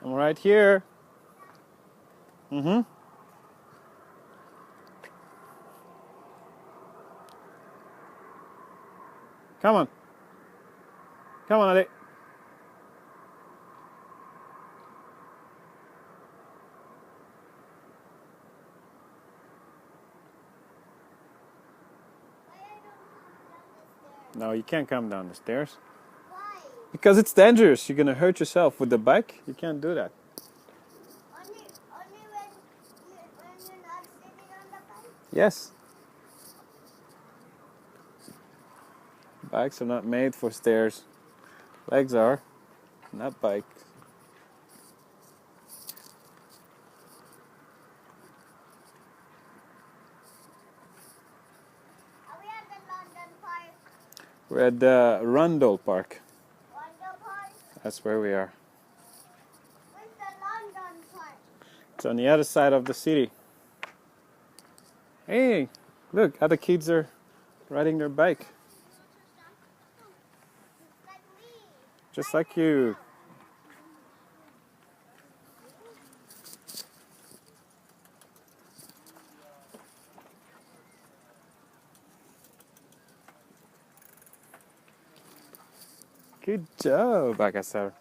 I'm right here. Mm-hmm. Come on. Come on, Naleigh. No, you can't come down the stairs. Why? Because it's dangerous. You're gonna hurt yourself with the bike. You can't do that. Only when you're not sitting on the bike? Yes. Bikes are not made for stairs. Legs are, not bikes. Are we at the London Park? We're at the Rundle Park. Rundle Park? That's where we are. Where's the London Park? It's on the other side of the city. Hey, look, other kids are riding their bike. Like me. Just like you. Good job, Akasar.